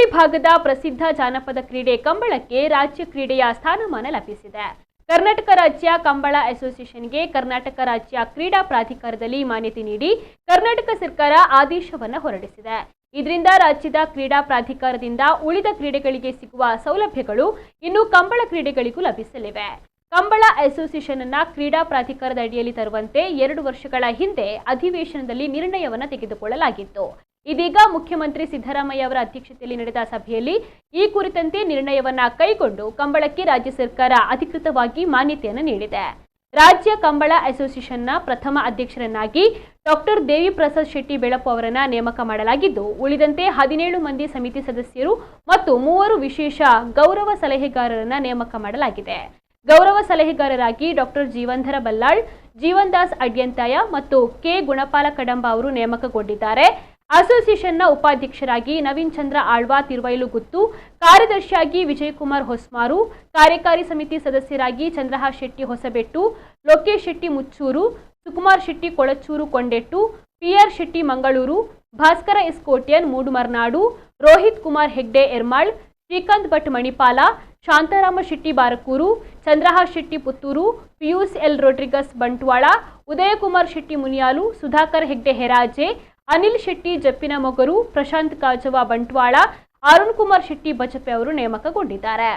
ಕರಾವಳಿ ಭಾಗದ ಪ್ರಸಿದ್ಧ ಜಾನಪದ ಕ್ರೀಡೆ ಕಂಬಳಕ್ಕೆ ರಾಜ್ಯ ಕ್ರೀಡೆಯ ಸ್ಥಾನಮಾನ ಲಭಿಸಿದೆ. ಕರ್ನಾಟಕ ರಾಜ್ಯ ಕಂಬಳ ಅಸೋಸಿಯೇಷನ್ಗೆ ಕರ್ನಾಟಕ ರಾಜ್ಯ ಕ್ರೀಡಾ ಪ್ರಾಧಿಕಾರದಲ್ಲಿ ಮಾನ್ಯತೆ ನೀಡಿ ಕರ್ನಾಟಕ ಸರ್ಕಾರ ಆದೇಶವನ್ನು ಹೊರಡಿಸಿದೆ. ಇದರಿಂದ ರಾಜ್ಯದ ಕ್ರೀಡಾ ಪ್ರಾಧಿಕಾರದಿಂದ ಉಳಿದ ಕ್ರೀಡೆಗಳಿಗೆ ಸಿಗುವ ಸೌಲಭ್ಯಗಳು ಇನ್ನು ಕಂಬಳ ಕ್ರೀಡೆಗಳಿಗೂ ಲಭಿಸಲಿವೆ. ಕಂಬಳ ಅಸೋಸಿಯೇಷನ್ ಅನ್ನ ಕ್ರೀಡಾ ಪ್ರಾಧಿಕಾರದ ಅಡಿಯಲ್ಲಿ ತರುವಂತೆ 2 ವರ್ಷಗಳ ಹಿಂದೆ ಅಧಿವೇಶನದಲ್ಲಿ ನಿರ್ಣಯವನ್ನು ತೆಗೆದುಕೊಳ್ಳಲಾಗಿತ್ತು. ಇದೀಗ ಮುಖ್ಯಮಂತ್ರಿ ಸಿದ್ದರಾಮಯ್ಯ ಅವರ ಅಧ್ಯಕ್ಷತೆಯಲ್ಲಿ ನಡೆದ ಸಭೆಯಲ್ಲಿ ಈ ಕುರಿತಂತೆ ನಿರ್ಣಯವನ್ನ ಕೈಗೊಂಡು ಕಂಬಳಕ್ಕೆ ರಾಜ್ಯ ಸರ್ಕಾರ ಅಧಿಕೃತವಾಗಿ ಮಾನ್ಯತೆಯನ್ನು ನೀಡಿದೆ. ರಾಜ್ಯ ಕಂಬಳ ಅಸೋಸಿಯೇಷನ್ನ ಪ್ರಥಮ ಅಧ್ಯಕ್ಷರನ್ನಾಗಿ ಡಾಕ್ಟರ್ ದೇವಿ ಪ್ರಸಾದ್ ಶೆಟ್ಟಿ ಬೆಳಪು ಅವರನ್ನ ನೇಮಕ ಮಾಡಲಾಗಿದ್ದು, ಉಳಿದಂತೆ 17 ಮಂದಿ ಸಮಿತಿ ಸದಸ್ಯರು ಮತ್ತು 3 ವಿಶೇಷ ಗೌರವ ಸಲಹೆಗಾರರನ್ನ ನೇಮಕ ಮಾಡಲಾಗಿದೆ. ಗೌರವ ಸಲಹೆಗಾರರಾಗಿ ಡಾಕ್ಟರ್ ಜೀವಂಧರ ಬಲ್ಲಾಳ್, ಜೀವನ್ ದಾಸ್ ಅಡ್ಯಂತಾಯ ಮತ್ತು ಕೆ ಗುಣಪಾಲ ಕಡಂಬ ಅವರು ನೇಮಕಗೊಂಡಿದ್ದಾರೆ. ಅಸೋಸಿಯೇಷನ್ನ ಉಪಾಧ್ಯಕ್ಷರಾಗಿ ನವೀನ್ ಚಂದ್ರ ಆಳ್ವಾ ತಿರುವೈಲು ಗುತ್ತು, ಕಾರ್ಯದರ್ಶಿಯಾಗಿ ವಿಜಯಕುಮಾರ್ ಹೊಸ್ಮಾರು, ಕಾರ್ಯಕಾರಿ ಸಮಿತಿ ಸದಸ್ಯರಾಗಿ Chandrahas Shetty Hosabettu, Lokesh Shetty Muchchur, Sukumar Shetty Kolachur Kondettu, P R Shetty Mangaluru, Bhaskara S Kotian Moodumarnadu, Rohith Kumar Hegde Ermal, Srikanth Bhat Manipal, Shantharama Shetty Barkur, Chandrahas Shetty Puttur, Pius L Rodrigues Bantwal, Udayakumar Shetty Muniyal, Sudhakar Hegde Heraje, Anil Shetty Jappina Mogaru, Prashanth Kajava Bantwal, Arun Kumar Shetty Bajpe ಅವರು ನೇಮಕಗೊಂಡಿದ್ದಾರೆ.